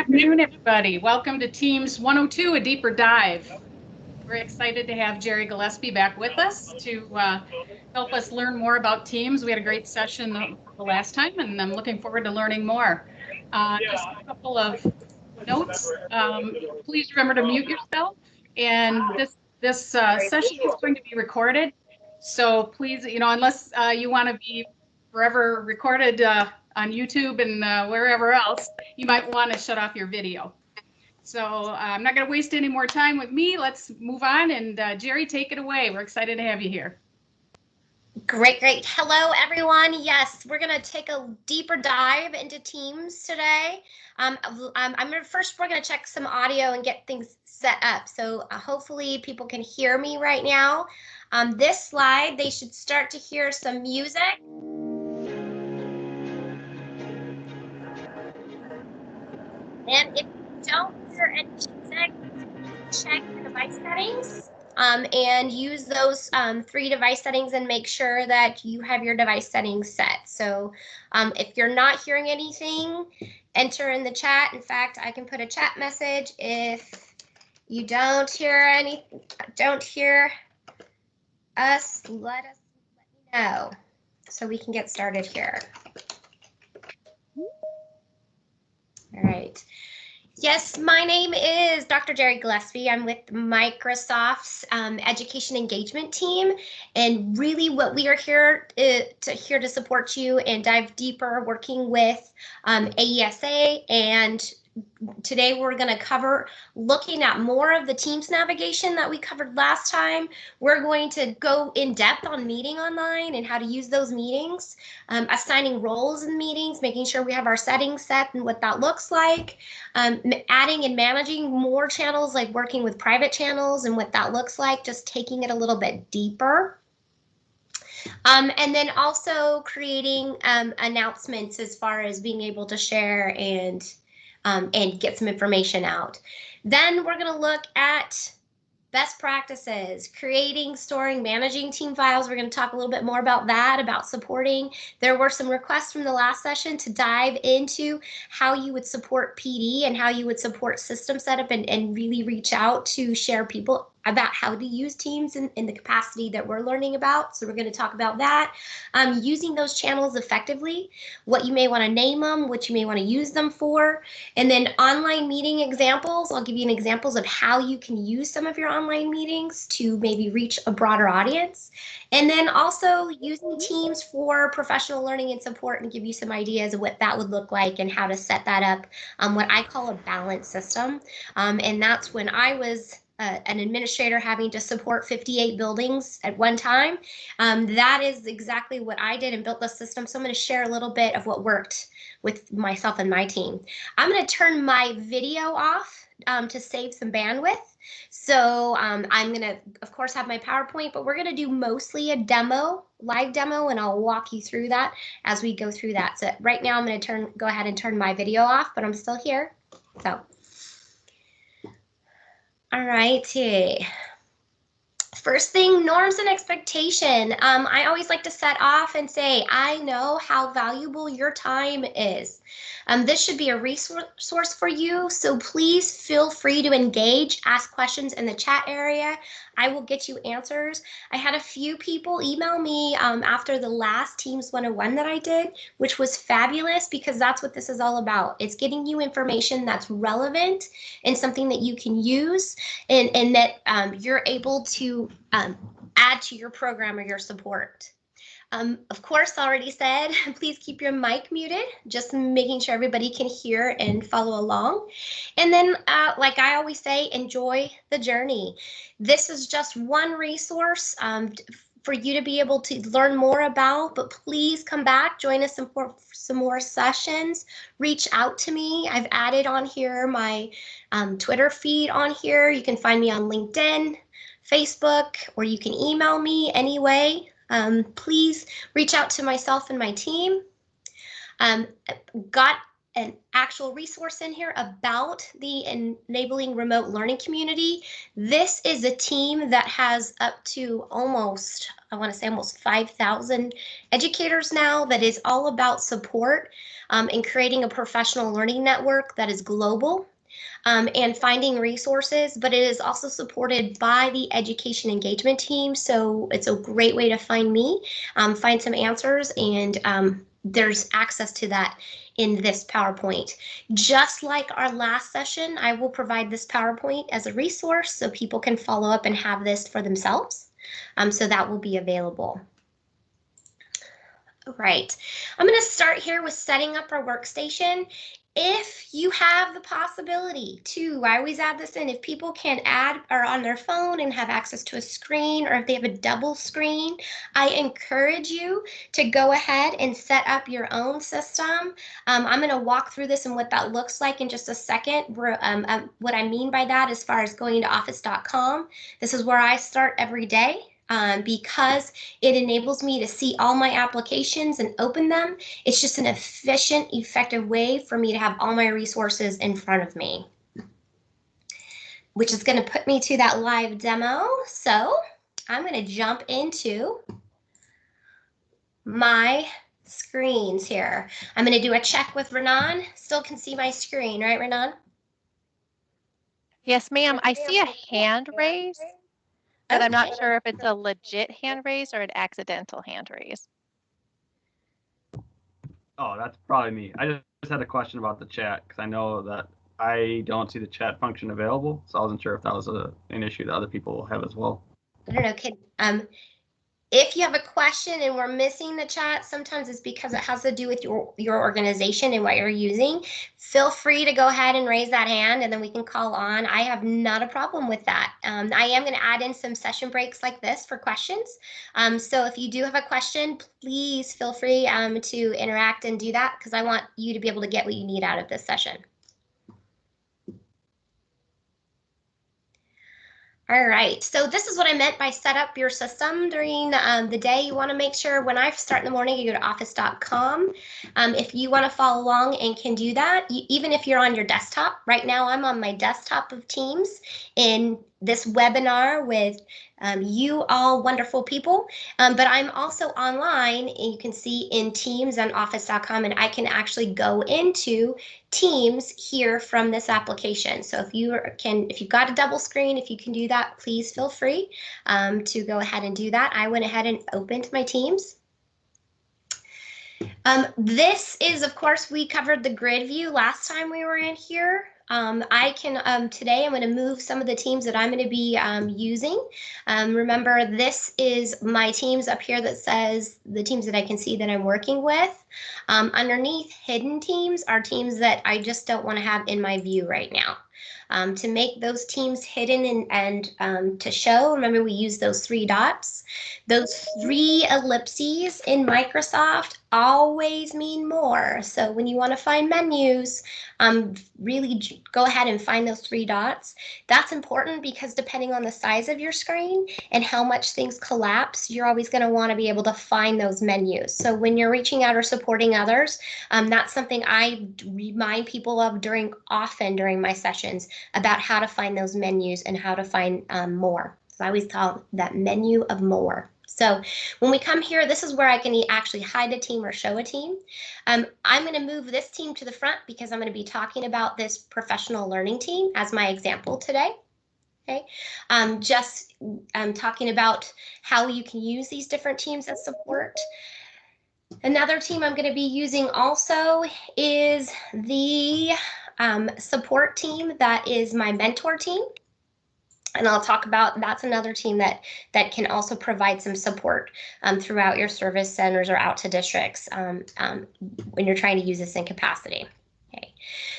afternoon, everybody. Welcome to Teams 102, A Deeper Dive. We're excited to have Jerry Gillespie back with us to help us learn more about Teams. We had a great session the last time, and I'm looking forward to learning more. Just a couple of notes. Please remember to mute yourself. And this session is going to be recorded. So please, unless you want to be forever recorded on YouTube and wherever else, you might want to shut off your video. So I'm not going to waste any more time with me. Let's move on. And Jerry, take it away. We're excited to have you here. Great. Hello, everyone. Yes, we're going to take a deeper dive into Teams today. First, we're going to check some audio and get things set up. So hopefully people can hear me right now. This slide, they should start to hear some music. And if you don't hear any music, check the device settings and use those 3 device settings and make sure that you have your device settings set. So if you're not hearing anything, enter in the chat. In fact, I can put a chat message if you don't hear us, let me know so we can get started here. All right. Yes, my name is Dr. Jerry Gillespie. I'm with Microsoft's education engagement team, and really what we are here to support you and dive deeper working with AESA. And today we're going to cover looking at more of the Teams navigation that we covered last time. We're going to go in depth on meeting online and how to use those meetings, assigning roles in meetings, making sure we have our settings set and what that looks like, adding and managing more channels, like working with private channels and what that looks like, just taking it a little bit deeper. And then also creating announcements as far as being able to share and get some information out. Then we're going to look at best practices, creating, storing, managing team files. We're going to talk a little bit more about that, about supporting. There were some requests from the last session to dive into how you would support PD and how you would support system setup and really reach out to share people about how to use Teams in the capacity that we're learning about. So we're going to talk about that. Using those channels effectively, what you may want to name them, what you may want to use them for, and then online meeting examples. I'll give you examples of how you can use some of your online meetings to maybe reach a broader audience. And then also using Teams for professional learning and support, and give you some ideas of what that would look like and how to set that up, what I call a balanced system. And that's when I was an administrator having to support 58 buildings at one time. That is exactly what I did and built the system. So I'm going to share a little bit of what worked with myself and my team. I'm going to turn my video off to save some bandwidth. So I'm going to, of course, have my PowerPoint, but we're going to do mostly a demo, live demo, and I'll walk you through that as we go through that. So right now I'm going to go ahead and turn my video off, but I'm still here. So. All righty. First thing, norms and expectation. I always like to set off and say, I know how valuable your time is. This should be a resource for you, so please feel free to engage, ask questions in the chat area. I will get you answers. I had a few people email me after the last Teams 101 that I did, which was fabulous because that's what this is all about. It's getting you information that's relevant and something that you can use and that you're able to add to your program or your support. Of course, already said, please keep your mic muted, just making sure everybody can hear and follow along. And then, like I always say, enjoy the journey. This is just one resource for you to be able to learn more about, but please come back, join us for some more sessions, reach out to me. I've added on here my Twitter feed on here. You can find me on LinkedIn, Facebook, or you can email me anyway. Please reach out to myself and my team. Got an actual resource in here about the Enabling Remote Learning community. This is a team that has up to almost, I want to say almost 5,000 educators now, that is all about support and creating a professional learning network that is global. And finding resources, but it is also supported by the education engagement team. So it's a great way to find me, find some answers, and there's access to that in this PowerPoint. Just like our last session, I will provide this PowerPoint as a resource so people can follow up and have this for themselves. So that will be available. All right, I'm going to start here with setting up our workstation. If you have the possibility to, I always add this in, if people can add or on their phone and have access to a screen, or if they have a double screen, I encourage you to go ahead and set up your own system. I'm going to walk through this and what that looks like in just a second. What I mean by that, as far as going to office.com, this is where I start every day. Because it enables me to see all my applications and open them. It's just an efficient, effective way for me to have all my resources in front of me, which is going to put me to that live demo. So I'm going to jump into my screens here. I'm going to do a check with Renan. Still can see my screen, right, Renan? Yes, ma'am. I see a hand raise, but I'm not Okay. sure if it's a legit hand raise or an accidental hand raise. Oh, that's probably me. I just had a question about the chat because I know that I don't see the chat function available, so I wasn't sure if that was an issue that other people have as well. I don't know, kid. If you have a question and we're missing the chat, sometimes it's because it has to do with your organization and what you're using. Feel free to go ahead and raise that hand and then we can call on. I have not a problem with that. I am going to add in some session breaks like this for questions. So if you do have a question, please feel free to interact and do that, because I want you to be able to get what you need out of this session. All right, so this is what I meant by set up your system during the day. You want to make sure when I start in the morning, you go to office.com. If you want to follow along and can do that, even if you're on your desktop. Right now, I'm on my desktop of Teams in this webinar with you all wonderful people, but I'm also online, and you can see in Teams on office.com, and I can actually go into Teams here from this application. So if you've got a double screen, if you can do that, please feel free to go ahead and do that. I went ahead and opened my Teams. This is, of course, we covered the grid view last time we were in here. Today I'm going to move some of the teams that I'm going to be using. Remember, this is my teams up here that says the teams that I can see that I'm working with. Underneath hidden teams are teams that I just don't want to have in my view right now. To make those teams hidden and to show, remember we use those 3 dots. Those 3 ellipses in Microsoft always mean more. So when you want to find menus, really go ahead and find those 3 dots. That's important because depending on the size of your screen and how much things collapse, you're always going to want to be able to find those menus. So when you're reaching out or supporting others, that's something I remind people of often during my sessions, about how to find those menus and how to find more. So I always call that menu of more. So when we come here, this is where I can actually hide a team or show a team. I'm going to move this team to the front because I'm going to be talking about this professional learning team as my example today. Okay, talking about how you can use these different teams as support. Another team I'm going to be using also is the support team that is my mentor team. And I'll talk about, that's another team that can also provide some support throughout your service centers or out to districts when you're trying to use this in capacity. Okay,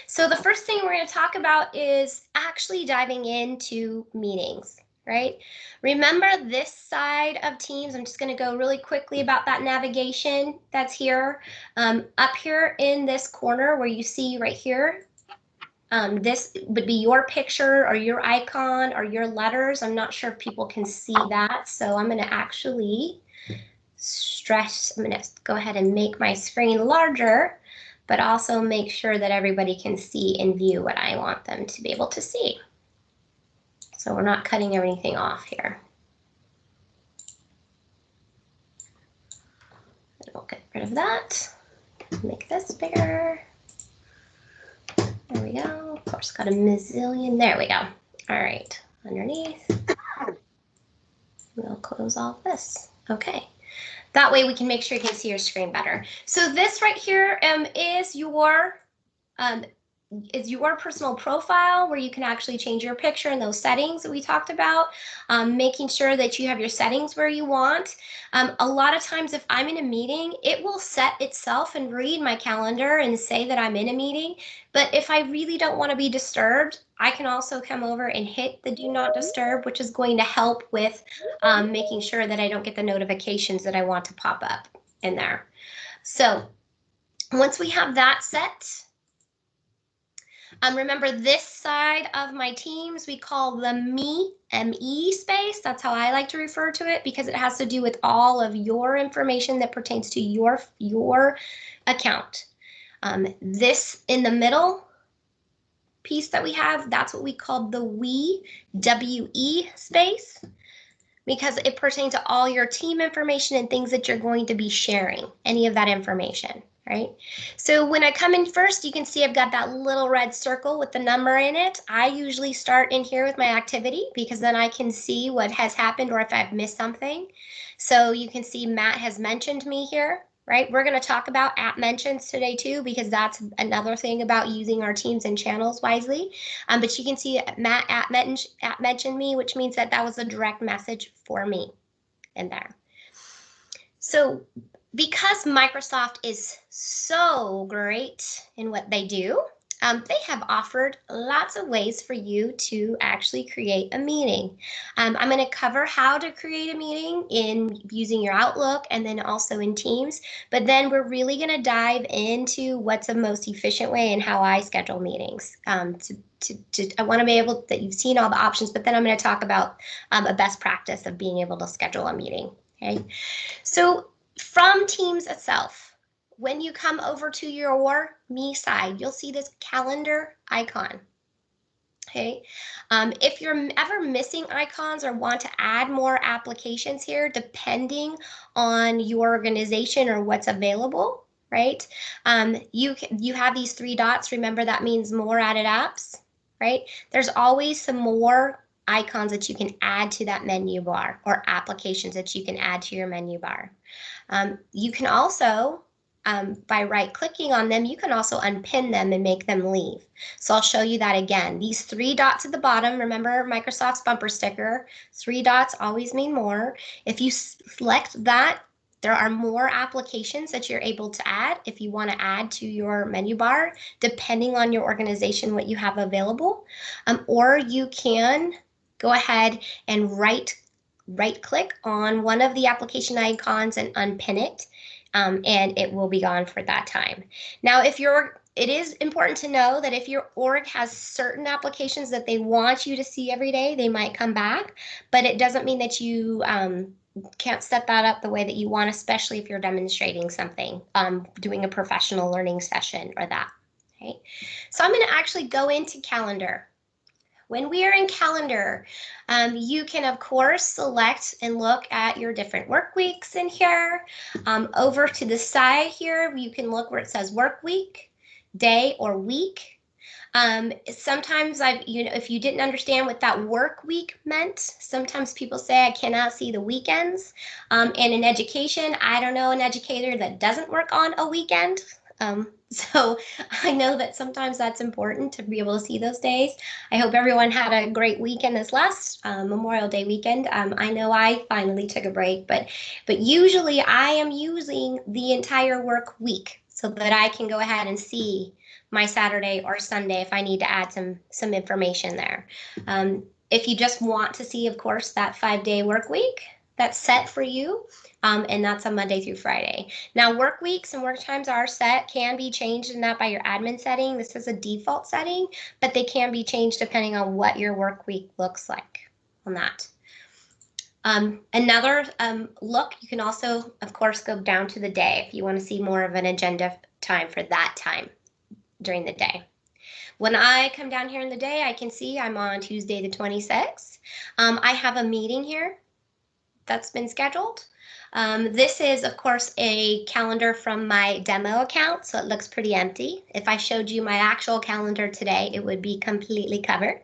so the first thing we're going to talk about is actually diving into meetings, right? Remember this side of Teams, I'm just going to go really quickly about that navigation that's here. Up here in this corner where you see right here, this would be your picture or your icon or your letters. I'm not sure if people can see that, so I'm going to actually I'm going to go ahead and make my screen larger. but also make sure that everybody can see and view what I want them to be able to see. So we're not cutting anything off here. And we'll get rid of that. Make this bigger. There we go. Of course, got a mazillion. There we go. All right, underneath. We'll close all this. Okay. That way we can make sure you can see your screen better. So this right here is your personal profile where you can actually change your picture and those settings that we talked about, making sure that you have your settings where you want. A lot of times if I'm in a meeting, it will set itself and read my calendar and say that I'm in a meeting. But if I really don't want to be disturbed, I can also come over and hit the do not disturb, which is going to help with making sure that I don't get the notifications that I want to pop up in there. So once we have that set, remember this side of my Teams, we call the ME space. That's how I like to refer to it because it has to do with all of your information that pertains to your account. This in the middle piece that we have, that's what we call the WE space because it pertains to all your team information and things that you're going to be sharing, any of that information. Right? So when I come in first, you can see I've got that little red circle with the number in it. I usually start in here with my activity because then I can see what has happened or if I've missed something. So you can see Matt has mentioned me here, right? We're going to talk about @ mentions today too, because that's another thing about using our teams and channels wisely. But you can see Matt @ mentioned me, which means that that was a direct message for me in there. So because Microsoft is so great in what they do, they have offered lots of ways for you to actually create a meeting. I'm going to cover how to create a meeting in using your Outlook and then also in Teams, but then we're really going to dive into what's the most efficient way and how I schedule meetings. I want to be able that you've seen all the options, but then I'm going to talk about a best practice of being able to schedule a meeting. Okay, so from Teams itself, when you come over to your Me side, you'll see this calendar icon. Okay, if you're ever missing icons or want to add more applications here, depending on your organization or what's available, right? You have these 3 dots. Remember that means more added apps, right? There's always some more icons that you can add to that menu bar or applications that you can add to your menu bar. You can also, by right-clicking on them, you can also unpin them and make them leave. So I'll show you that again. These 3 dots at the bottom, remember Microsoft's bumper sticker, 3 dots always mean more. If you select that, there are more applications that you're able to add if you want to add to your menu bar, depending on your organization, what you have available. Or you can go ahead and right-click on one of the application icons and unpin it, and it will be gone for that time. Now, it is important to know that if your org has certain applications that they want you to see every day, they might come back, but it doesn't mean that you can't set that up the way that you want, especially if you're demonstrating something, doing a professional learning session or that. Okay, so I'm going to actually go into Calendar. When we are in Calendar, you can, of course, select and look at your different work weeks in here. Over to the side here, you can look where it says work week, day, or week. Sometimes if you didn't understand what that work week meant, sometimes people say I cannot see the weekends. And in education, I don't know an educator that doesn't work on a weekend. So I know that sometimes that's important to be able to see those days. I hope everyone had a great weekend this last Memorial Day weekend. I know I finally took a break, but usually I am using the entire work week so that I can go ahead and see my Saturday or Sunday if I need to add some information there. If you just want to see, of course, that 5-day work week, that's set for you. And that's a Monday through Friday. Now, work weeks and work times are set, can be changed in that by your admin setting. This is a default setting, but they can be changed depending on what your work week looks like on that. Another look, you can also, of course, go down to the day if you want to see more of an agenda time for that time during the day. When I come down here in the day, I can see I'm on Tuesday the 26th. I have a meeting here that's been scheduled. This is, of course, a calendar from my demo account, so it looks pretty empty. If I showed you my actual calendar today, it would be completely covered,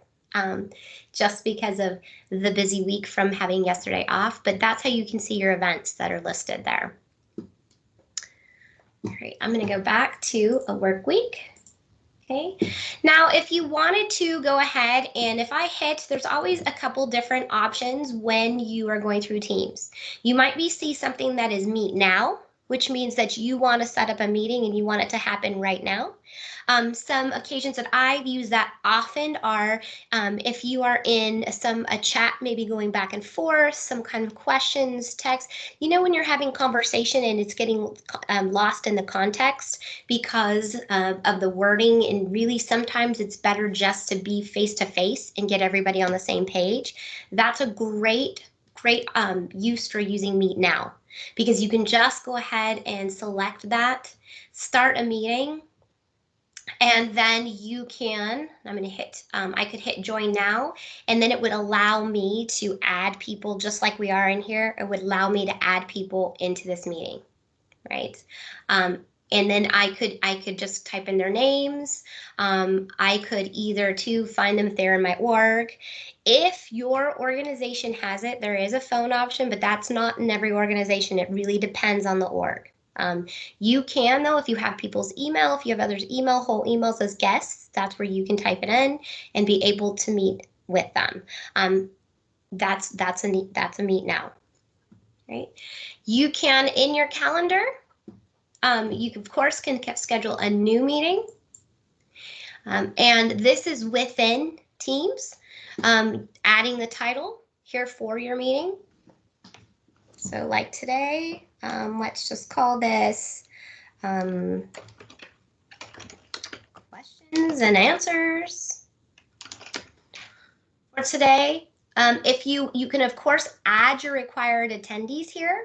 just because of the busy week from having yesterday off, but that's how you can see your events that are listed there. All right, I'm going to go back to a work week. Okay, now if you wanted to go ahead and if I hit, there's always a couple different options when you are going through Teams. You might see something that is meet now, which means that you want to set up a meeting and you want it to happen right now. Some occasions that I've used that often are if you are in a chat, maybe going back and forth, some kind of questions, text, you know, when you're having conversation and it's getting lost in the context because of the wording, and really sometimes it's better just to be face to face and get everybody on the same page. That's a great use for using Meet Now, because you can just go ahead and select that, start a meeting, and then you can, I'm going to hit, I could hit join now, and then it would allow me to add people just like we are in here. It would allow me to add people into this meeting, right? And then I could just type in their names. I could either find them if they're in my org. If your organization has it, there is a phone option, but that's not in every organization. It really depends on the org. You can, though, if you have people's email, if you have others' email, whole emails as guests, that's where you can type it in and be able to meet with them. That's a meet now, right? You can, in your calendar, you of course can schedule a new meeting, and this is within Teams, adding the title here for your meeting. So like today, let's just call this questions and answers for today. If you can of course add your required attendees here.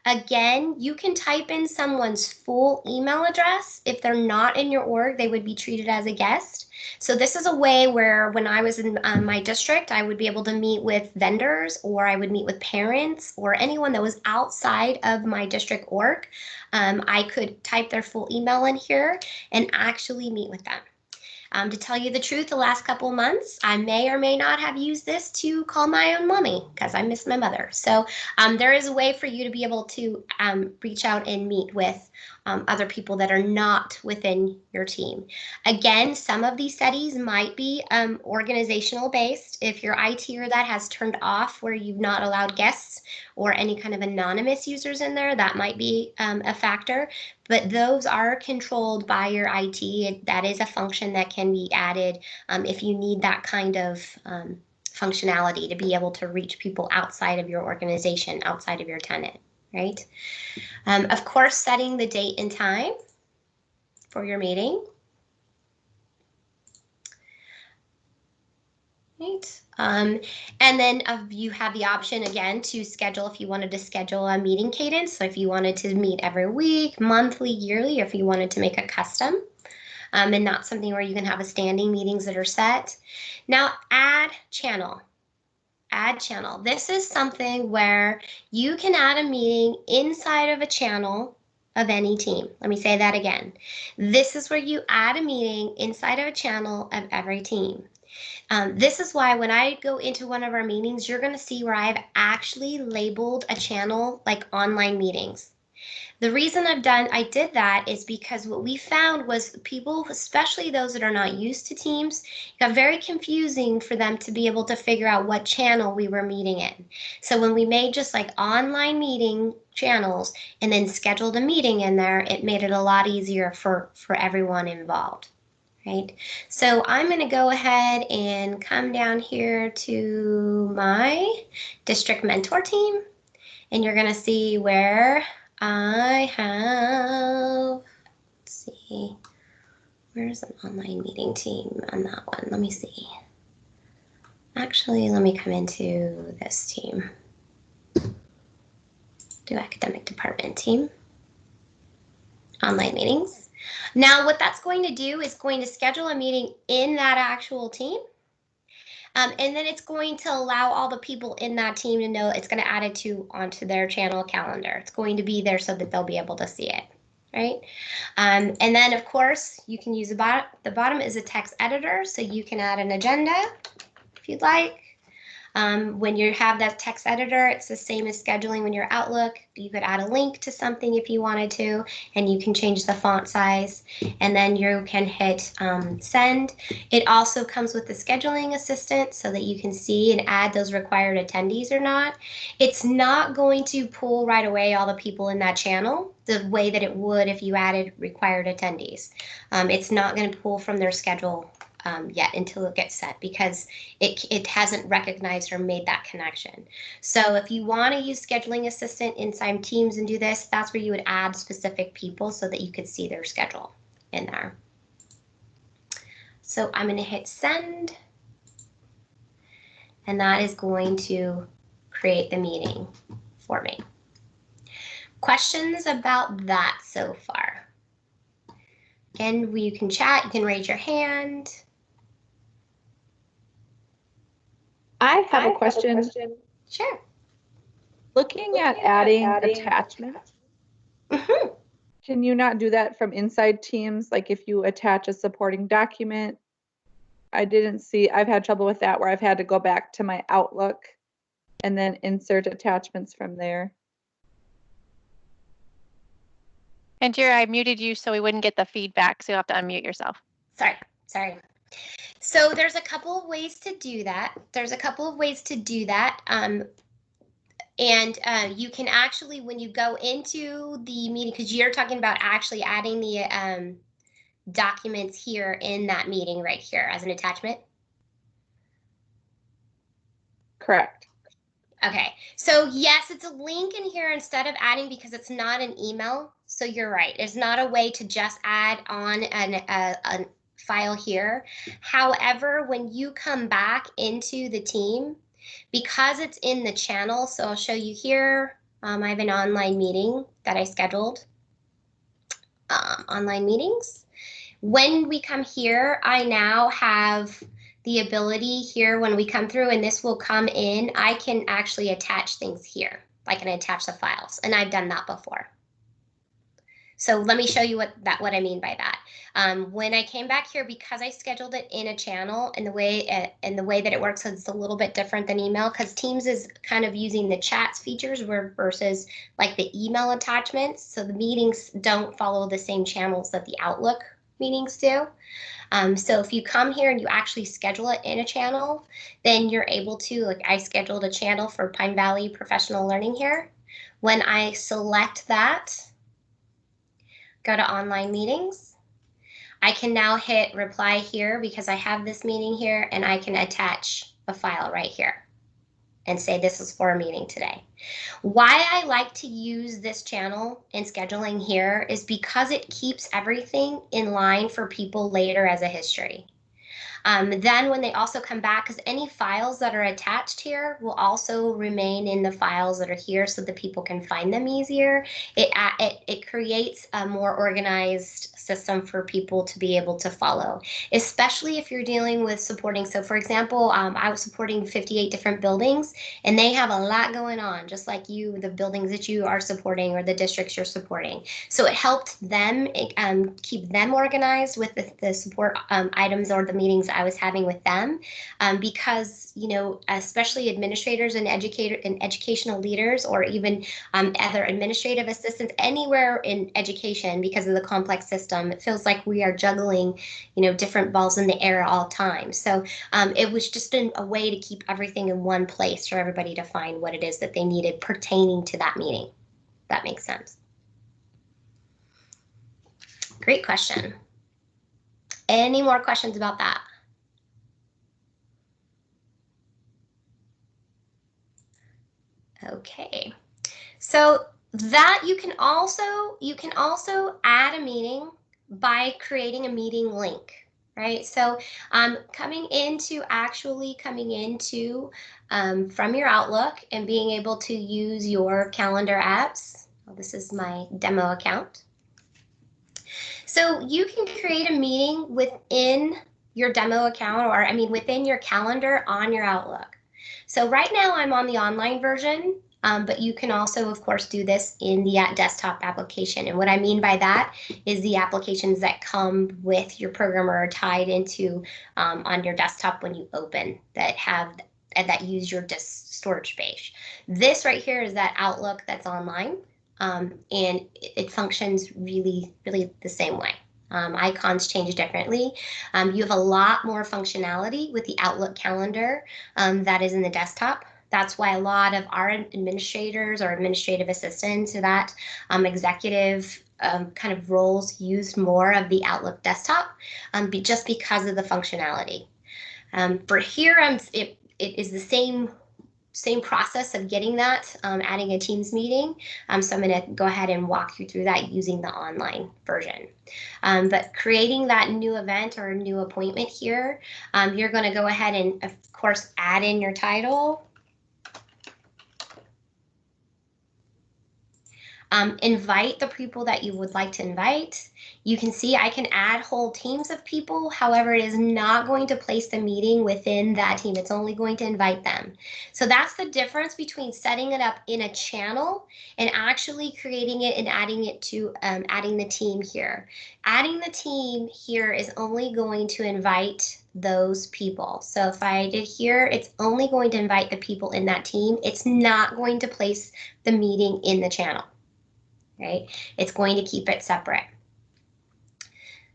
Again, you can type in someone's full email address. If they're not in your org, they would be treated as a guest. So this is a way where when I was in my district, I would be able to meet with vendors, or I would meet with parents, or anyone that was outside of my district org. I could type their full email in here and actually meet with them. To tell you the truth, the last couple months, I may or may not have used this to call my own mommy because I miss my mother. So there is a way for you to be able to reach out and meet with other people that are not within your team. Again, some of these settings might be organizational based. If your IT or that has turned off where you've not allowed guests or any kind of anonymous users in there, that might be a factor. But those are controlled by your IT. That is a function that can be added if you need that kind of functionality to be able to reach people outside of your organization, outside of your tenant, right? Of course, setting the date and time for your meeting. Right. And then you have the option again to schedule if you wanted to schedule a meeting cadence. So if you wanted to meet every week, monthly, yearly, or if you wanted to make a custom, and not something where you can have a standing meetings that are set. Now, add channel. Add channel. This is something where you can add a meeting inside of a channel of any team. Let me say that again. This is where you add a meeting inside of a channel of every team. This is why when I go into one of our meetings, you're going to see where I've actually labeled a channel like online meetings. The reason I did that is because what we found was people, especially those that are not used to Teams, it got very confusing for them to be able to figure out what channel we were meeting in. So when we made just like online meeting channels and then scheduled a meeting in there, it made it a lot easier for everyone involved. Right, so I'm going to go ahead and come down here to my district mentor team, and you're going to see where I have, let's see, where's an online meeting team on that one? Let me see. Actually, let me come into this team. Do academic department team, online meetings. Now, what that's going to do is going to schedule a meeting in that actual team. And then it's going to allow all the people in that team to know it's going to add it onto their channel calendar. It's going to be there so that they'll be able to see it, right? And then, of course, you can use the bottom is a text editor, so you can add an agenda if you'd like. When you have that text editor, it's the same as scheduling when you're Outlook. You could add a link to something if you wanted to, and you can change the font size, and then you can hit send. It also comes with the scheduling assistant so that you can see and add those required attendees or not. It's not going to pull right away all the people in that channel the way that it would if you added required attendees. It's not going to pull from their schedule yet until it gets set because it hasn't recognized or made that connection. So if you want to use scheduling assistant inside Teams and do this, that's where you would add specific people so that you could see their schedule in there. So I'm going to hit send, and that is going to create the meeting for me. Questions about that so far? Again, you can chat, you can raise your hand. I have a question. Sure. Looking at adding attachments, can you not do that from inside Teams? Like if you attach a supporting document? I've had trouble with that where I've had to go back to my Outlook and then insert attachments from there. And Jerry, I muted you so we wouldn't get the feedback, so you'll have to unmute yourself. Sorry. So there's a couple of ways to do that. You can actually, when you go into the meeting, because you're talking about actually adding the documents here in that meeting right here as an attachment. Correct. Okay, so yes, it's a link in here instead of adding because it's not an email. So you're right. It's not a way to just add on a file here. However, when you come back into the team, because it's in the channel, so I'll show you here, I have an online meeting that I scheduled, online meetings. When we come here, I now have the ability here when we come through, and this will come in, I can actually attach things here. I can attach the files, and I've done that before. So let me show you what I mean by that. When I came back here, because I scheduled it in a channel, and the way that it works, it's a little bit different than email because Teams is kind of using the chats features versus like the email attachments. So the meetings don't follow the same channels that the Outlook meetings do. So if you come here and you actually schedule it in a channel, then you're able to, like I scheduled a channel for Pine Valley Professional Learning here. When I select that, go to online meetings, I can now hit reply here because I have this meeting here, and I can attach a file right here and say this is for a meeting today. Why I like to use this channel in scheduling here is because it keeps everything in line for people later as a history. Then when they also come back, because any files that are attached here will also remain in the files that are here so that people can find them easier. It creates a more organized system for people to be able to follow, especially if you're dealing with supporting. So for example, I was supporting 58 different buildings, and they have a lot going on, just like you, the buildings that you are supporting or the districts you're supporting. So it helped them keep them organized with the support items or the meetings I was having with them, because, you know, especially administrators and educational leaders, or even other administrative assistants anywhere in education, because of the complex system, it feels like we are juggling, you know, different balls in the air at all times. So it was just a way to keep everything in one place for everybody to find what it is that they needed pertaining to that meeting. That makes sense. Great question. Any more questions about that? Okay, so that you can also add a meeting by creating a meeting link, right? So coming into from your Outlook and being able to use your calendar apps. Well, this is my demo account. So you can create a meeting within your demo account, or I mean within your calendar on your Outlook. So right now I'm on the online version, but you can also, of course, do this in the desktop application. And what I mean by that is the applications that come with your program or are tied into on your desktop when you open that use your disk storage space. This right here is that Outlook that's online, and it functions really, really the same way. Icons change differently. You have a lot more functionality with the Outlook calendar that is in the desktop. That's why a lot of our administrators or administrative assistants or that executive kind of roles use more of the Outlook desktop just because of the functionality. For here, it is the same process of getting that, adding a Teams meeting. So I'm going to go ahead and walk you through that using the online version. But creating that new event or new appointment here, you're going to go ahead and, of course, add in your title. Invite the people that you would like to invite. You can see I can add whole teams of people. However, it is not going to place the meeting within that team. It's only going to invite them. So that's the difference between setting it up in a channel and actually creating it and adding it to adding the team here. Adding the team here is only going to invite those people. So if I did here, it's only going to invite the people in that team. It's not going to place the meeting in the channel. Right? It's going to keep it separate.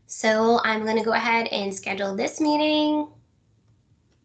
So I'm going to go ahead and schedule this meeting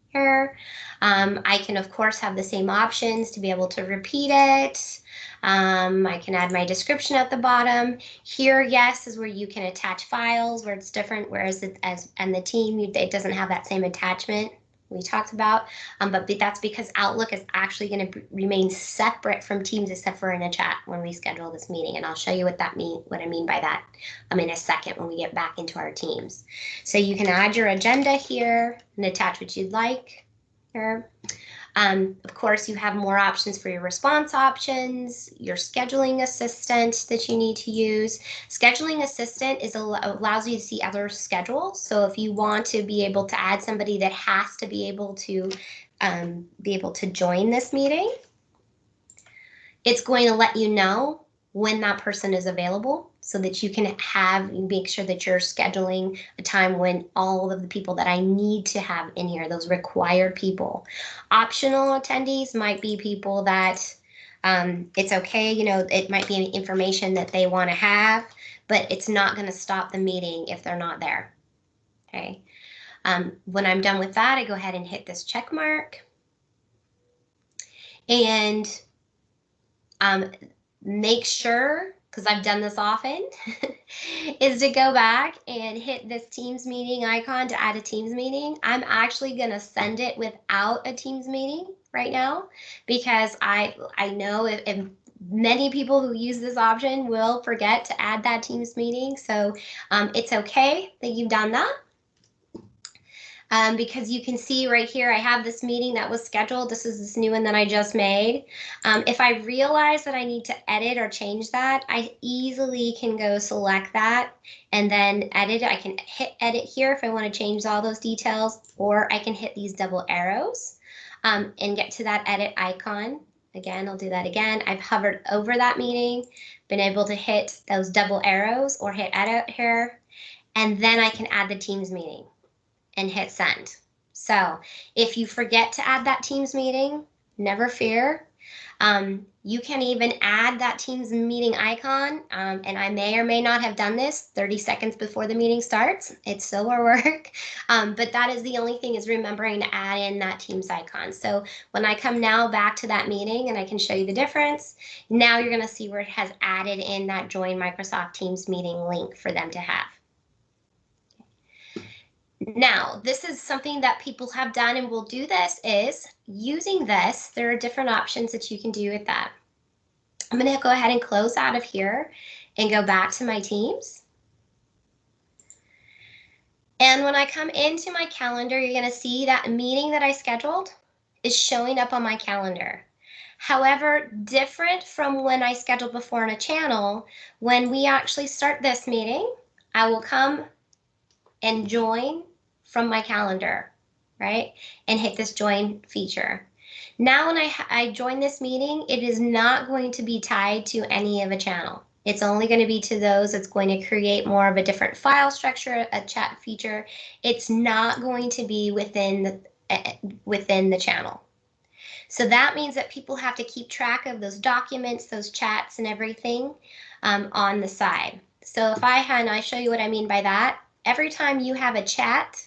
here. I can, of course, have the same options to be able to repeat it. I can add my description at the bottom. Here, yes, is where you can attach files where it's different, whereas and the team, it doesn't have that same attachment we talked about, but that's because Outlook is actually going to remain separate from Teams except for in a chat when we schedule this meeting, and I'll show you what I mean by that in a second when we get back into our Teams. So you can add your agenda here and attach what you'd like here. Of course, you have more options for your response options, your scheduling assistant that you need to use. Scheduling assistant allows you to see other schedules. So if you want to be able to add somebody that has to be able to join this meeting, it's going to let you know when that person is available so that you can make sure that you're scheduling a time when all of the people that I need to have in here, those required people. Optional attendees might be people that it's okay, it might be information that they want to have, but it's not going to stop the meeting if they're not there. Okay. When I'm done with that, I go ahead and hit this check mark. And make sure, because I've done this often, is to go back and hit this Teams meeting icon to add a Teams meeting. I'm actually going to send it without a Teams meeting right now because I know if many people who use this option will forget to add that Teams meeting. So it's okay that you've done that. Because you can see right here, I have this meeting that was scheduled. This is this new one that I just made. If I realize that I need to edit or change that, I easily can go select that and then edit. I can hit edit here if I want to change all those details, or I can hit these double arrows and get to that edit icon. Again, I'll do that again. I've hovered over that meeting, been able to hit those double arrows or hit edit here, and then I can add the Teams meeting and hit send. So if you forget to add that Teams meeting, never fear. You can even add that Teams meeting icon, and I may or may not have done this 30 seconds before the meeting starts. It's still more work, but that is the only thing, is remembering to add in that Teams icon. So when I come now back to that meeting and I can show you the difference, now you're gonna see where it has added in that Join Microsoft Teams meeting link for them to have. Now, this is something that people have done and will do this is using this. There are different options that you can do with that. I'm going to go ahead and close out of here and go back to my Teams. And when I come into my calendar, you're going to see that meeting that I scheduled is showing up on my calendar. However, different from when I scheduled before in a channel, when we actually start this meeting, I will come and join from my calendar, right? And hit this join feature. Now when I join this meeting, it is not going to be tied to any of a channel. It's only going to be to those. It's going to create more of a different file structure, a chat feature. It's not going to be within the channel. So that means that people have to keep track of those documents, those chats and everything on the side. So if I show you what I mean by that, every time you have a chat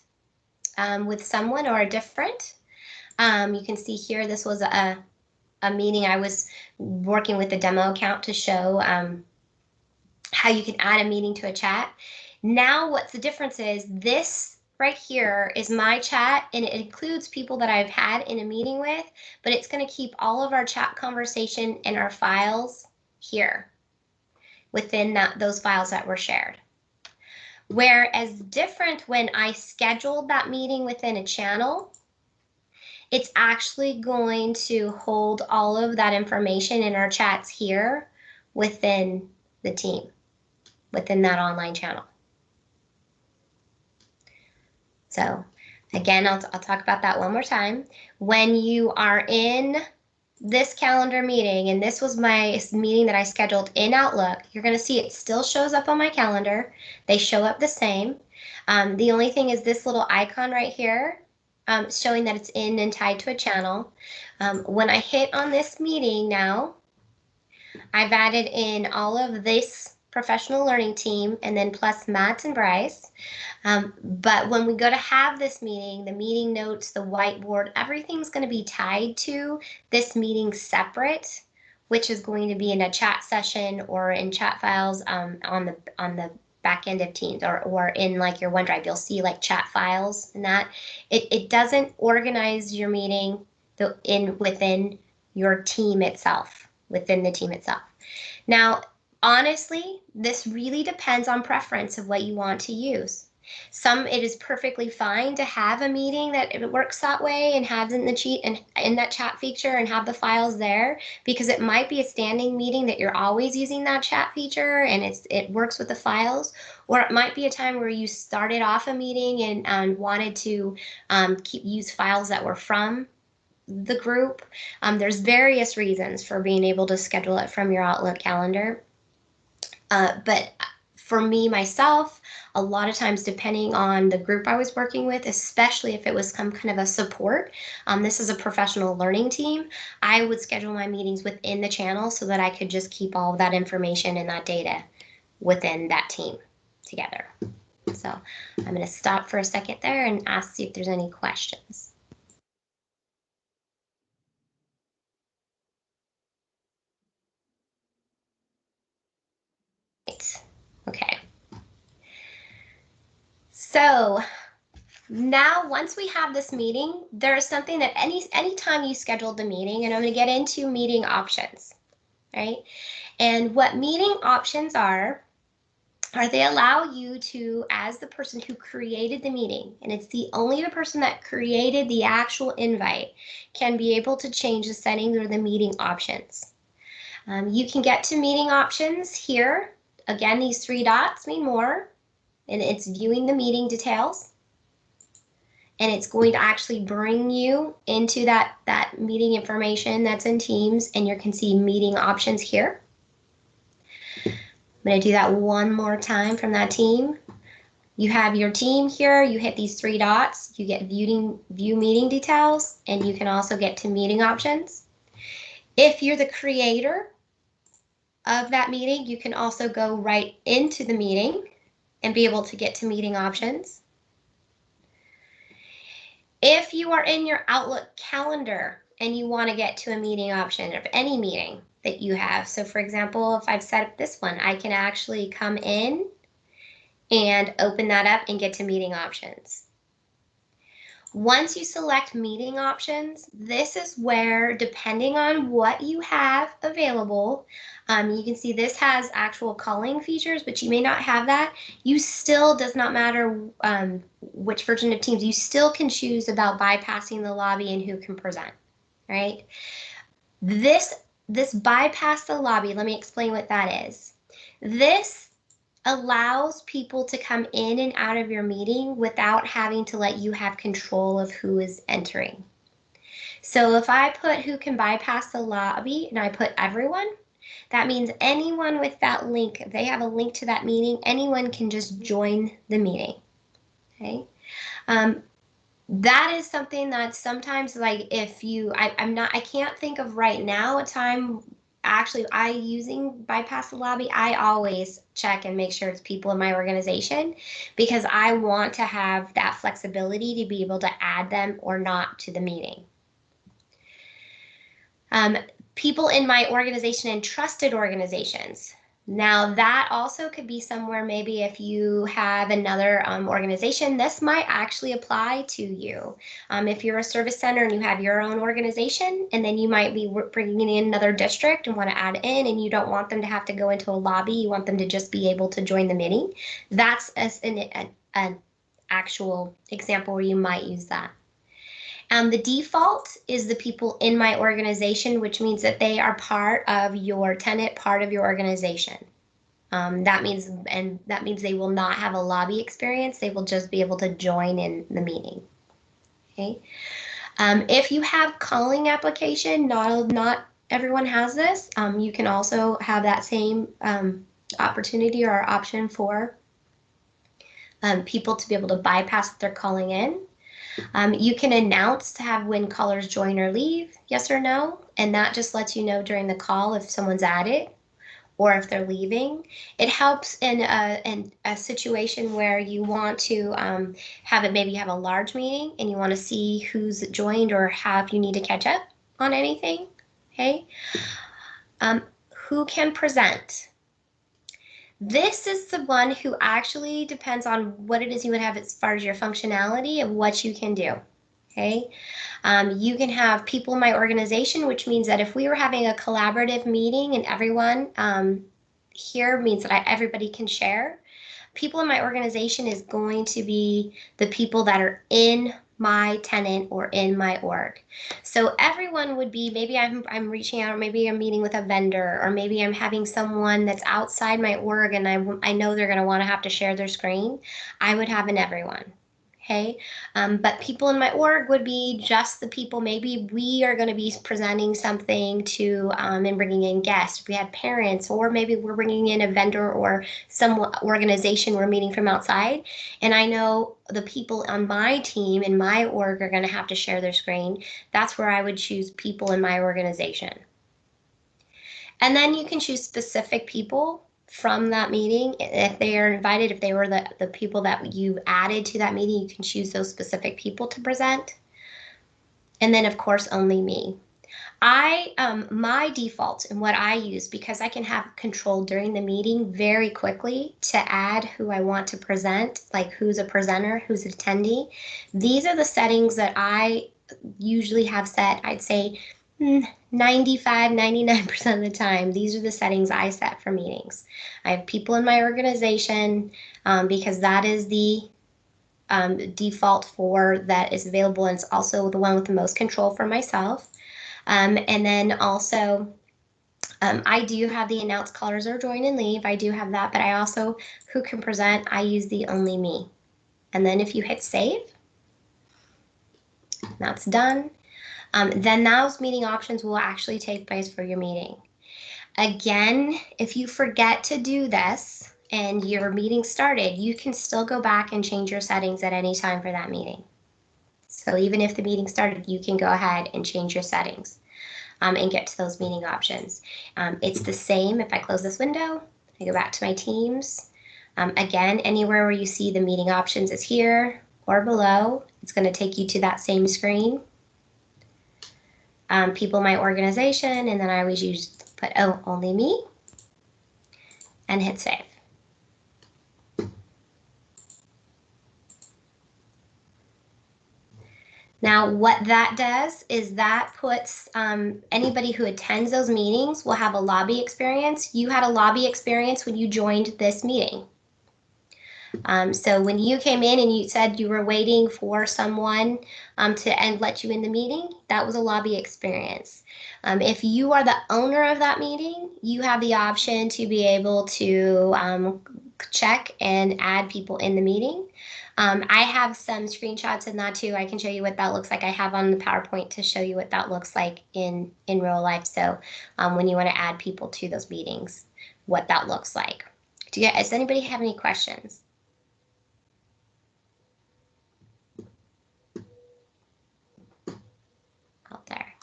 with someone or a different, you can see here, this was a meeting. I was working with the demo account to show how you can add a meeting to a chat. Now what's the difference is this right here is my chat, and it includes people that I've had in a meeting with, but it's going to keep all of our chat conversation and our files here within those files that were shared. Whereas different when I scheduled that meeting within a channel, it's actually going to hold all of that information in our chats here within the team, within that online channel. So again, I'll talk about that one more time. When you are in this calendar meeting, and this was my meeting that I scheduled in Outlook, you're going to see it still shows up on my calendar. They show up the same. The only thing is this little icon right here showing that it's in and tied to a channel. When I hit on this meeting now, I've added in all of this professional learning team and then plus Matt and Bryce. But when we go to have this meeting, the meeting notes, the whiteboard, everything's going to be tied to this meeting separate, which is going to be in a chat session or in chat files on the back end of Teams or in like your OneDrive. You'll see like chat files and that. It doesn't organize your meeting within your team itself, within the team itself. Now, honestly, this really depends on preference of what you want to use. It is perfectly fine to have a meeting that it works that way and have in the cheat and in that chat feature and have the files there, because it might be a standing meeting that you're always using that chat feature and it works with the files, or it might be a time where you started off a meeting and wanted to use files that were from the group. There's various reasons for being able to schedule it from your Outlook calendar. But for me, myself, a lot of times, depending on the group I was working with, especially if it was some kind of a support, this is a professional learning team, I would schedule my meetings within the channel so that I could just keep all of that information and that data within that team together. So I'm going to stop for a second there and see if there's any questions. Okay. So now once we have this meeting, there's something that anytime you scheduled the meeting, and I'm going to get into meeting options, right? And what meeting options are they allow you to, as the person who created the meeting, and it's only the person that created the actual invite, can be able to change the settings or the meeting options. You can get to meeting options here. Again, these three dots mean more, and it's viewing the meeting details. And it's going to actually bring you into that meeting information that's in Teams, and you can see meeting options here. I'm going to do that one more time from that team. You have your team here, you hit these three dots, you get view meeting details, and you can also get to meeting options. If you're the creator of that meeting, you can also go right into the meeting and be able to get to meeting options. If you are in your Outlook calendar and you want to get to a meeting option of any meeting that you have, so for example, if I've set up this one, I can actually come in and open that up and get to meeting options. Once you select meeting options, this is where, depending on what you have available, you can see this has actual calling features, but you may not have that. You still, does not matter which version of Teams, you still can choose about bypassing the lobby and who can present, right? This bypass the lobby, let me explain what that is. This allows people to come in and out of your meeting without having to let you have control of who is entering. So if I put who can bypass the lobby and I put everyone, that means anyone with that link, if they have a link to that meeting, anyone can just join the meeting. Okay. That is something that sometimes, like, if you, I can't think of right now a time actually I using bypass the lobby. I always check and make sure it's people in my organization, because I want to have that flexibility to be able to add them or not to the meeting. People in my organization and trusted organizations. Now that also could be somewhere, maybe if you have another organization, this might actually apply to you. If you're a service center and you have your own organization, and then you might be bringing in another district and want to add in, and you don't want them to have to go into a lobby, you want them to just be able to join the meeting. That's an actual example where you might use that. The default is the people in my organization, which means that they are part of your tenant, part of your organization. That means they will not have a lobby experience. They will just be able to join in the meeting. Okay. If you have calling application, not everyone has this. You can also have that same opportunity or option for people to be able to bypass what they're calling in. You can announce to have when callers join or leave, yes or no, and that just lets you know during the call if someone's added or if they're leaving. It helps in a situation where you want to have it, maybe you have a large meeting and you want to see who's joined or have you need to catch up on anything. Okay. Who can present? This is the one who actually depends on what it is you would have as far as your functionality of what you can do. Okay. You can have people in my organization, which means that if we were having a collaborative meeting and everyone here means that everybody can share. People in my organization is going to be the people that are in my tenant or in my org. So everyone would be, maybe I'm reaching out, or maybe I'm meeting with a vendor, or maybe I'm having someone that's outside my org and I know they're going to want to have to share their screen. I would have an everyone. Okay. But people in my org would be just the people, maybe we are going to be presenting something to and bringing in guests. If we have parents, or maybe we're bringing in a vendor or some organization we're meeting from outside. And I know the people on my team in my org are going to have to share their screen. That's where I would choose people in my organization. And then you can choose specific people from that meeting. If they are invited, if they were the people that you've added to that meeting, you can choose those specific people to present. And then of course, only me. My default and what I use, because I can have control during the meeting very quickly to add who I want to present, like who's a presenter, who's an attendee. These are the settings that I usually have set. I'd say 95, 99% of the time, these are the settings I set for meetings. I have people in my organization because that is the default for that is available, and it's also the one with the most control for myself. And then also, I do have the announce callers or join and leave. I do have that, but I also, who can present, I use the only me. And then if you hit save, that's done. Then those meeting options will actually take place for your meeting. Again, if you forget to do this and your meeting started, you can still go back and change your settings at any time for that meeting. So even if the meeting started, you can go ahead and change your settings and get to those meeting options. It's the same if I close this window, I go back to my Teams. Again, anywhere where you see the meeting options is here or below. It's going to take you to that same screen. People in my organization, and then I always put only me and hit save. Now what that does is that puts anybody who attends those meetings will have a lobby experience. You had a lobby experience when you joined this meeting. So when you came in and you said you were waiting for someone to let you in the meeting, that was a lobby experience. If you are the owner of that meeting, you have the option to be able to check and add people in the meeting. I have some screenshots in that too. I can show you what that looks like. I have on the PowerPoint to show you what that looks like in real life. So when you want to add people to those meetings, what that looks like. Does anybody have any questions? Out there.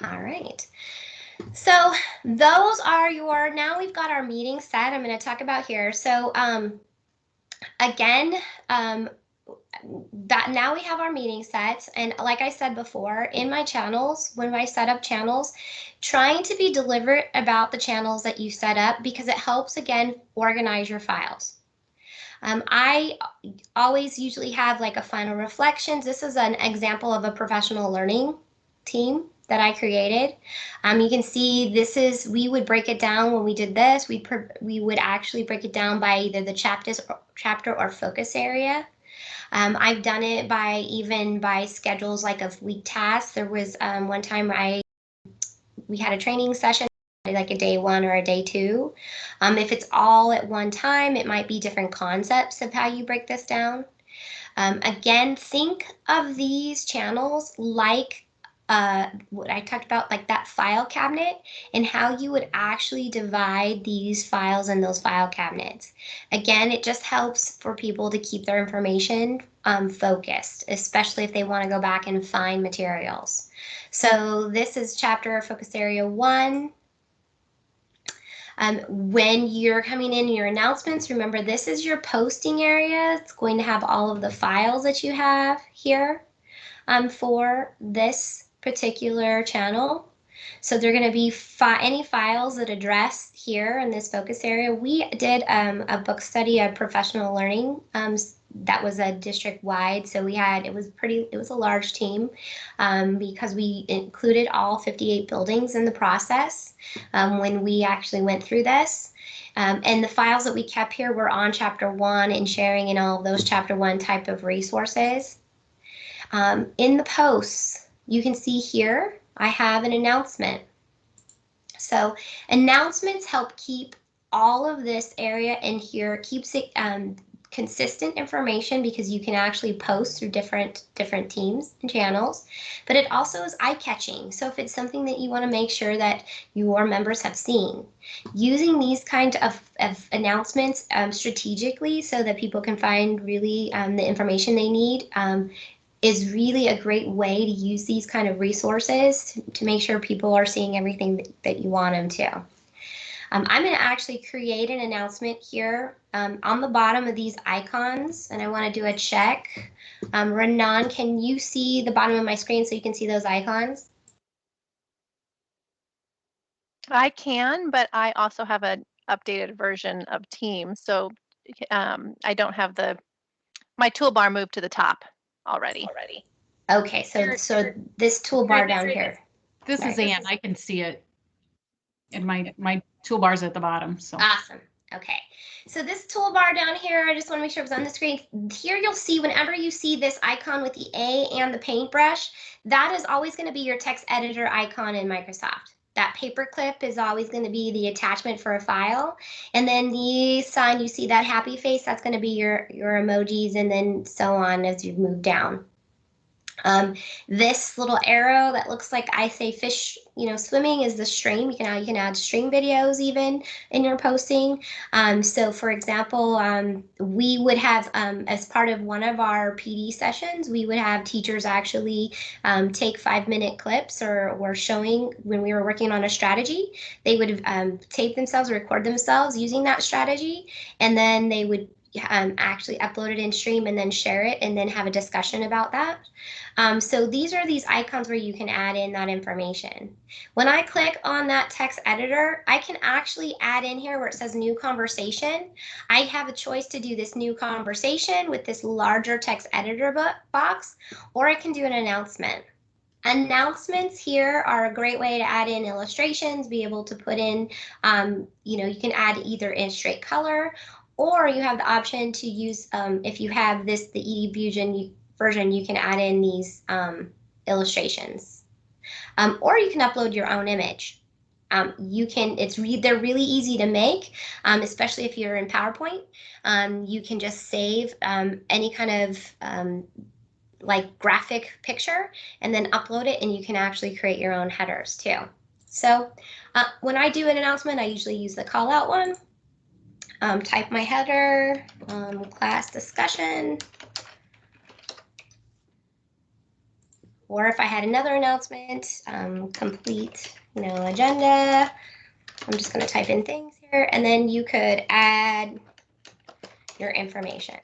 All right. So those are now we've got our meeting set. I'm going to talk about here. So again, that now we have our meeting sets, and like I said before, in my channels, when I set up channels, trying to be deliberate about the channels that you set up, because it helps, again, organize your files. I always usually have like a final reflections. This is an example of a professional learning team that I created. You can see this is, we would break it down when we did this. We would actually break it down by either the chapter or focus area. I've done it by schedules like of week tasks. There was one time we had a training session, like a day 1 or a day 2. If it's all at one time, it might be different concepts of how you break this down. Again, think of these channels like what I talked about, like that file cabinet, and how you would actually divide these files in those file cabinets. Again, it just helps for people to keep their information focused, especially if they want to go back and find materials. So this is chapter or focus area 1. When you're coming in your announcements, remember this is your posting area. It's going to have all of the files that you have here for this particular channel. So they're going to be any files that address here in this focus area. We did a book study of professional learning that was a district wide. So it was a large team because we included all 58 buildings in the process when we actually went through this. And the files that we kept here were on chapter 1 and sharing in all of those chapter 1 type of resources. In the posts, you can see here, I have an announcement. So announcements help keep all of this area in here, keeps it consistent information, because you can actually post through different teams and channels, but it also is eye-catching. So if it's something that you want to make sure that your members have seen, using these kind of announcements strategically so that people can find really the information they need is really a great way to use these kind of resources to make sure people are seeing everything that you want them to. I'm going to actually create an announcement here on the bottom of these icons, and I want to do a check. Renan, can you see the bottom of my screen so you can see those icons? I can, but I also have an updated version of Teams, so I don't have my toolbar moved to the top already. Okay, so this toolbar down here. This is Ann. I can see it. And my toolbar's at the bottom. So awesome. Okay, so this toolbar down here, I just want to make sure it was on the screen. Here you'll see, whenever you see this icon with the A and the paintbrush, that is always going to be your text editor icon in Microsoft. That paperclip is always going to be the attachment for a file. And then the sign, you see that happy face, that's going to be your emojis, and then so on as you move down. This little arrow that looks like I say fish, swimming, is the stream. You can add stream videos even in your posting. So for example, we would have, as part of one of our PD sessions, we would have teachers actually take 5-minute clips or showing when we were working on a strategy. They would tape themselves, record themselves using that strategy, and then they would actually upload it in stream and then share it and then have a discussion about that. So these are these icons where you can add in that information. When I click on that text editor, I can actually add in here where it says new conversation. I have a choice to do this new conversation with this larger text editor box, or I can do an announcement. Announcements here are a great way to add in illustrations, be able to put in, you can add either in straight color, or you have the option to use, if you have the eDiffusion version, you can add in these illustrations. Or you can upload your own image. They're really easy to make, especially if you're in PowerPoint. You can just save any kind of like graphic picture and then upload it, and you can actually create your own headers too. So when I do an announcement, I usually use the call out one. Type my header, class discussion. Or if I had another announcement, complete, agenda. I'm just going to type in things here, and then you could add your information.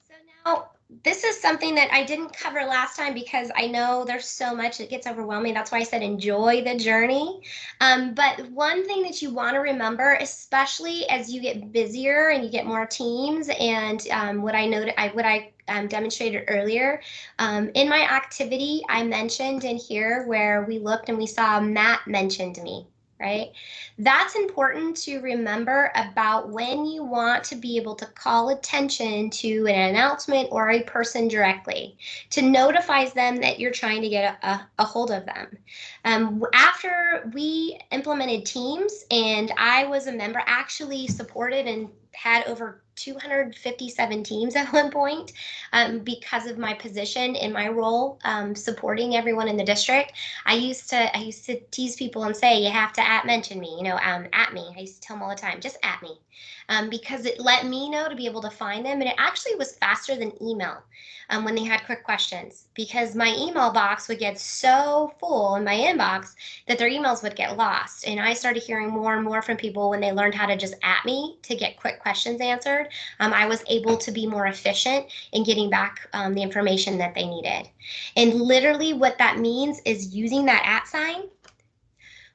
So now, this is something that I didn't cover last time because I know there's so much, it gets overwhelming. That's why I said enjoy the journey. But one thing that you want to remember, especially as you get busier and you get more teams, and what I demonstrated earlier, in my activity, I mentioned in here where we looked and we saw Matt mentioned me. Right? That's important to remember about when you want to be able to call attention to an announcement or a person directly, to notify them that you're trying to get a hold of them. After we implemented Teams and I was a member, actually supported and had over 257 teams at one point because of my position in my role supporting everyone in the district. I used to tease people and say, you have to mention me, at me. I used to tell them all the time, just at me, because it let me know to be able to find them. And it actually was faster than email when they had quick questions, because my email box would get so full in my inbox that their emails would get lost. And I started hearing more and more from people when they learned how to just at me to get quick questions answered. I was able to be more efficient in getting back the information that they needed. And literally what that means is using that @ sign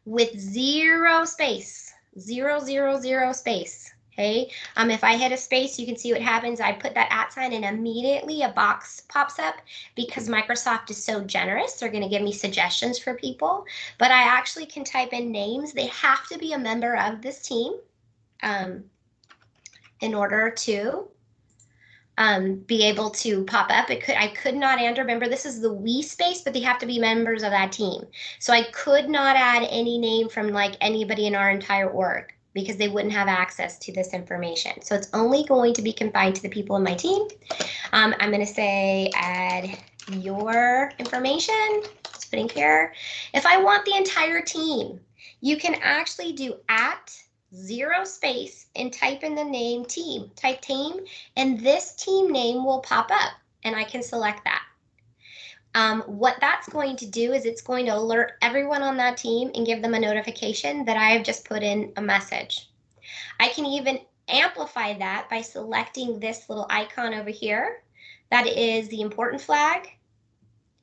with 0 space, 0 space. Okay, if I hit a space, you can see what happens. I put that @ sign and immediately a box pops up because Microsoft is so generous. They're going to give me suggestions for people, but I actually can type in names. They have to be a member of this team in order to be able to pop up. I could not add, remember this is the we space, but they have to be members of that team. So I could not add any name from like anybody in our entire org because they wouldn't have access to this information. So it's only going to be confined to the people in my team. I'm going to say add your information, just putting here. If I want the entire team, you can actually do @ 0 space and type in the name team, type team, and this team name will pop up and I can select that. What that's going to do is it's going to alert everyone on that team and give them a notification that I have just put in a message. I can even amplify that by selecting this little icon over here. That is the important flag.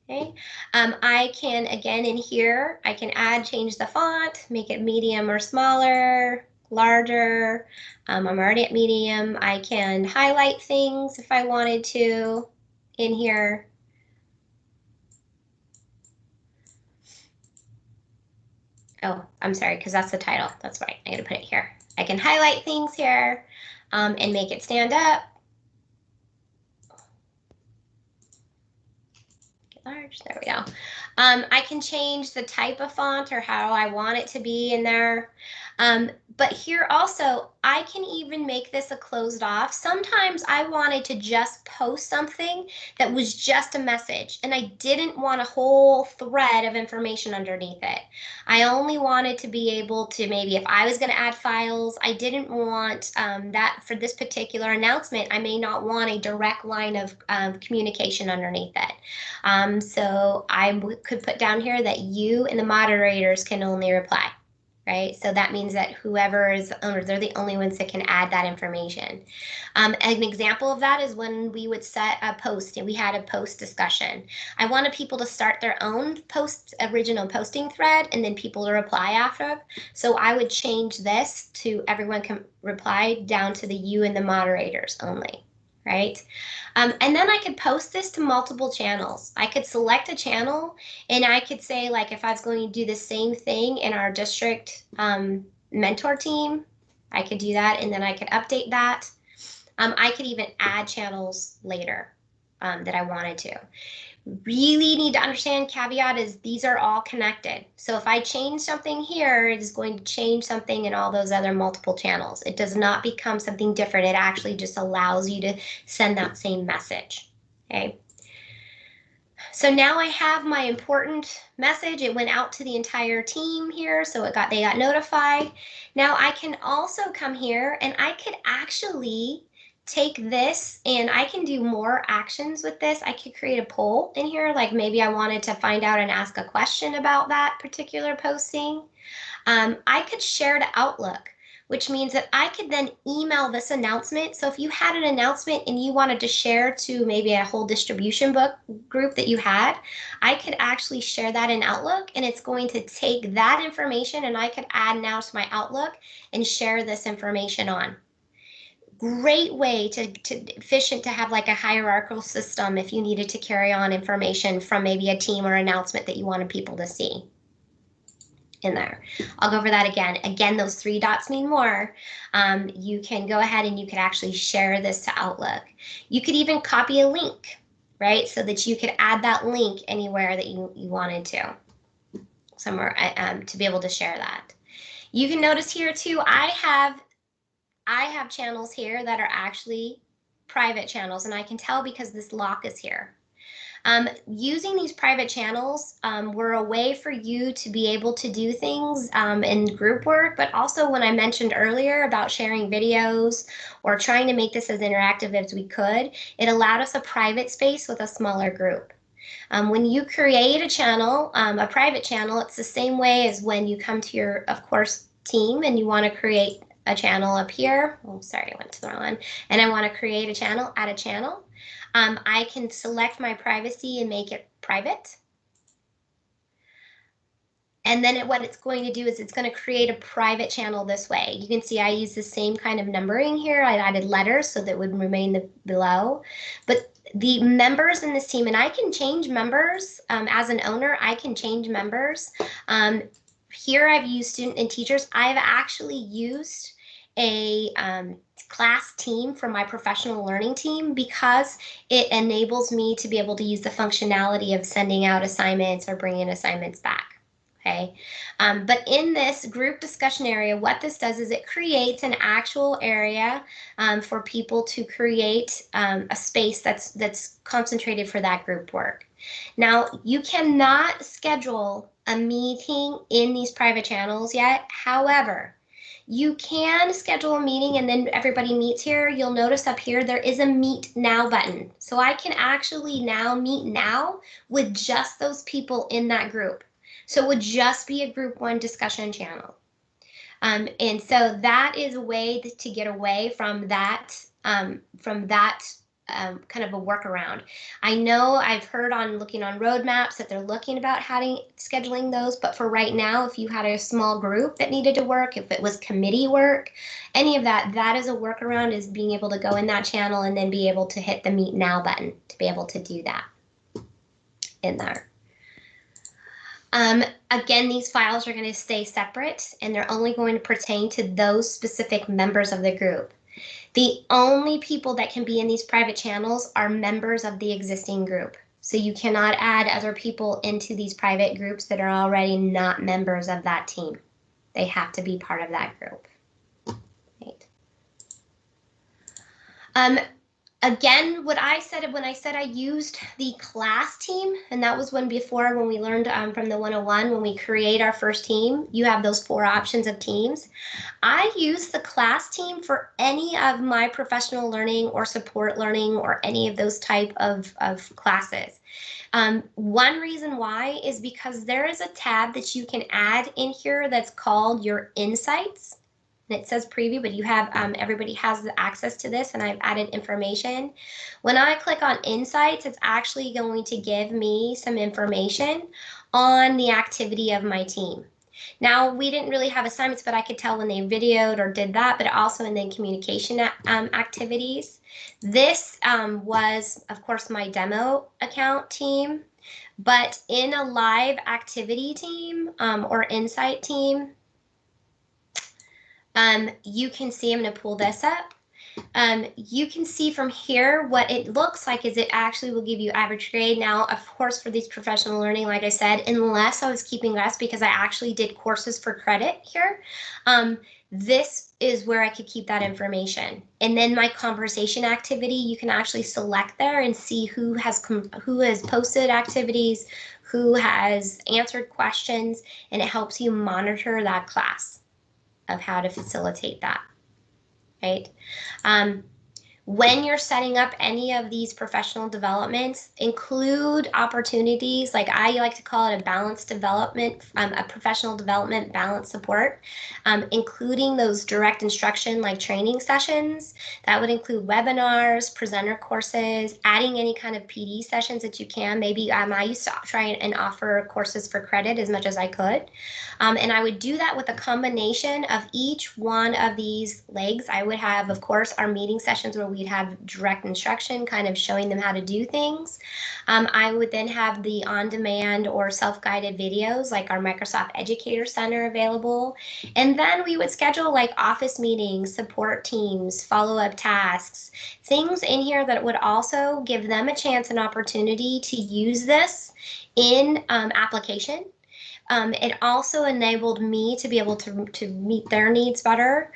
Okay. I can, again, in here, I can change the font, make it medium or smaller, larger. I'm already at medium. I can highlight things if I wanted to in here. Oh, I'm sorry, because that's the title. That's right. I gotta put it here. I can highlight things here and make it stand up. Get large. There we go. I can change the type of font or how I want it to be in there. But here also, I can even make this a closed off. Sometimes I wanted to just post something that was just a message and I didn't want a whole thread of information underneath it. I only wanted to be able to, maybe if I was going to add files, I didn't want that for this particular announcement. I may not want a direct line of communication underneath it. So I could put down here that you and the moderators can only reply. Right, so that means that whoever is the owner, they're the only ones that can add that information. An example of that is when we would set a post and we had a post discussion. I wanted people to start their own original posting thread and then people to reply after. So I would change this to everyone can reply down to the you and the moderators only. Right? And then I could post this to multiple channels. I could select a channel and I could say, like, if I was going to do the same thing in our district mentor team, I could do that and then I could update that. I could even add channels later that I wanted to. Really need to understand, caveat is these are all connected. So if I change something here, it is going to change something in all those other multiple channels. It does not become something different. It actually just allows you to send that same message. Okay. So now I have my important message. It went out to the entire team here, so they got notified. Now I can also come here and I could actually take this and I can do more actions with this. I could create a poll in here, like maybe I wanted to find out and ask a question about that particular posting. I could share to Outlook, which means that I could then email this announcement. So if you had an announcement and you wanted to share to maybe a whole distribution book group that you had, I could actually share that in Outlook, and it's going to take that information and I could add now to my Outlook and share this information on. Great way to efficient to have like a hierarchical system if you needed to carry on information from maybe a team or announcement that you wanted people to see in there. I'll go over that again. Again, those 3 dots mean more. You can go ahead and you could actually share this to Outlook. You could even copy a link, right? So that you could add that link anywhere that you wanted to, somewhere to be able to share that. You can notice here too, I have channels here that are actually private channels, and I can tell because this lock is here. Using these private channels were a way for you to be able to do things in group work, but also when I mentioned earlier about sharing videos or trying to make this as interactive as we could, it allowed us a private space with a smaller group. When you create a channel, a private channel, it's the same way as when you come to your, of course, team and you want to create a channel up here. Oh, sorry, I went to the wrong one. And I want to create a channel, add a channel. I can select my privacy and make it private. And then what it's going to do is it's going to create a private channel this way. You can see I use the same kind of numbering here. I added letters so that would remain below. But the members in this team, and I can change members as an owner, I can change members. Here I've used student and teachers. I've actually used a class team for my professional learning team because it enables me to be able to use the functionality of sending out assignments or bringing assignments back. Okay, but in this group discussion area, what this does is it creates an actual area for people to create a space that's concentrated for that group work. Now, you cannot schedule a meeting in these private channels yet. However, you can schedule a meeting and then everybody meets here. You'll notice up here there is a meet now button. So I can actually now meet now with just those people in that group. So it would just be a group 1 discussion channel. And so that is a way to get away from that kind of a workaround. I know I've heard on looking on roadmaps that they're looking about scheduling those, but for right now, if you had a small group that needed to work, if it was committee work, any of that, that is a workaround, is being able to go in that channel and then be able to hit the meet now button to be able to do that in there. Again, these files are going to stay separate and they're only going to pertain to those specific members of the group. The only people that can be in these private channels are members of the existing group. So you cannot add other people into these private groups that are already not members of that team. They have to be part of that group. Right. Again, what I said when I said I used the class team, and that was when we learned from the 101, when we create our first team, you have those 4 options of teams. I use the class team for any of my professional learning or support learning or any of those type of classes. One reason why is because there is a tab that you can add in here that's called your insights. And it says preview, but you have everybody has the access to this, and I've added information. When I click on insights, it's actually going to give me some information on the activity of my team. Now, we didn't really have assignments, but I could tell when they videoed or did that, but also in the communication activities. This was, of course, my demo account team, but in a live activity team or insight team, you can see, I'm going to pull this up. You can see from here what it looks like is it actually will give you average grade. Now, of course, for these professional learning, like I said, unless I was keeping less because I actually did courses for credit here, this is where I could keep that information. And then my conversation activity, you can actually select there and see who has posted activities, who has answered questions, and it helps you monitor that class of how to facilitate that, right? When you're setting up any of these professional developments, include opportunities, like I like to call it a balanced development, a professional development balance support, including those direct instruction like training sessions. That would include webinars, presenter courses, adding any kind of PD sessions that you can. Maybe I used to try and offer courses for credit as much as I could. And I would do that with a combination of each one of these legs. I would have, of course, our meeting sessions where we'd have direct instruction, kind of showing them how to do things. I would then have the on-demand or self-guided videos like our Microsoft Educator Center available. And then we would schedule like office meetings, support teams, follow-up tasks, things in here that would also give them a chance and opportunity to use this in application. It also enabled me to be able to meet their needs better.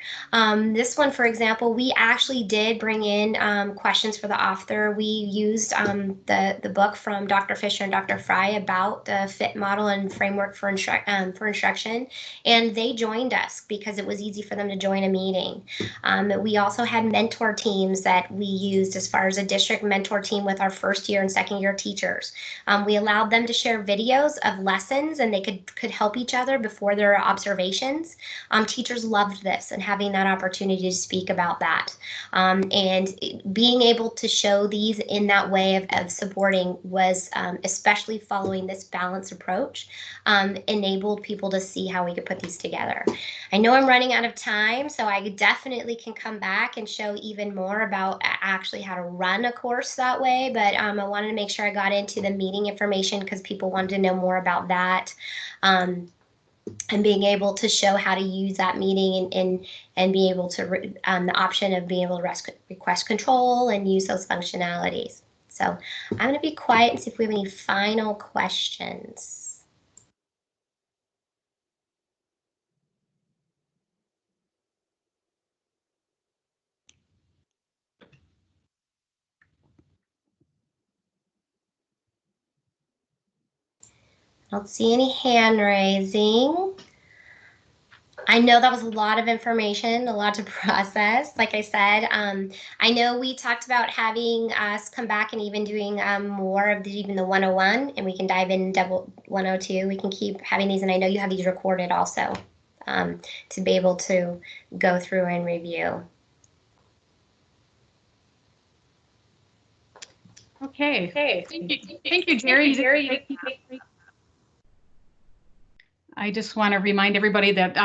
This one, for example, we actually did bring in questions for the author. We used the book from Dr. Fisher and Dr. Fry about the FIT model and framework for instruction, and they joined us because it was easy for them to join a meeting. We also had mentor teams that we used as far as a district mentor team with our first year and second year teachers. We allowed them to share videos of lessons, and they could help each other before their observations. Teachers loved this and having that opportunity to speak about that. And being able to show these in that way of supporting was, especially following this balanced approach, enabled people to see how we could put these together. I know I'm running out of time, so I definitely can come back and show even more about actually how to run a course that way, but I wanted to make sure I got into the meeting information because people wanted to know more about that. And being able to show how to use that meeting and be able to the option of being able to request control and use those functionalities. So I'm going to be quiet and see if we have any final questions. I don't see any hand raising. I know that was a lot of information, a lot to process. Like I said, I know we talked about having us come back and even doing more of even the 101, and we can dive in double 102. We can keep having these, and I know you have these recorded also to be able to go through and review. Okay. Thank you, Jerry. I just want to remind everybody that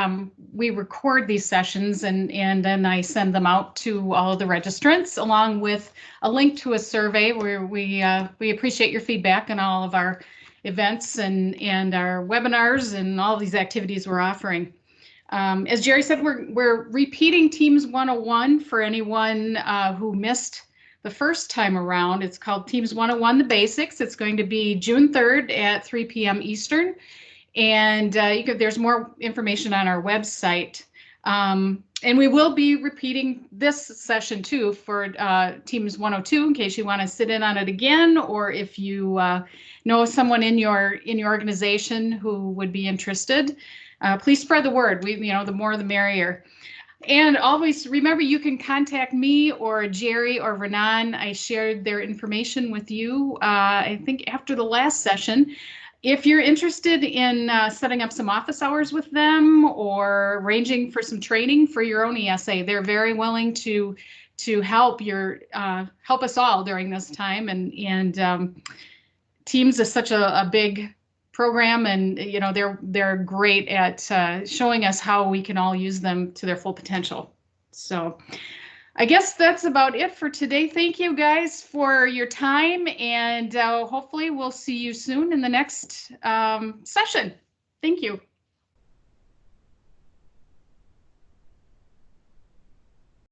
we record these sessions and then I send them out to all of the registrants along with a link to a survey where we appreciate your feedback on all of our events and our webinars and all these activities we're offering. As Jerry said, we're repeating Teams 101 for anyone who missed the first time around. It's called Teams 101, The Basics. It's going to be June 3rd at 3 p.m. Eastern. And there's more information on our website. And we will be repeating this session too for Teams 102 in case you want to sit in on it again, or if you know someone in your organization who would be interested, please spread the word. The more the merrier. And always remember, you can contact me or Jerry or Renan. I shared their information with you, I think after the last session. If you're interested in setting up some office hours with them or arranging for some training for your own ESA, they're very willing to help us all during this time. And Teams is such a big program, and they're great at showing us how we can all use them to their full potential. So I guess that's about it for today. Thank you guys for your time, and hopefully we'll see you soon in the next session. Thank you.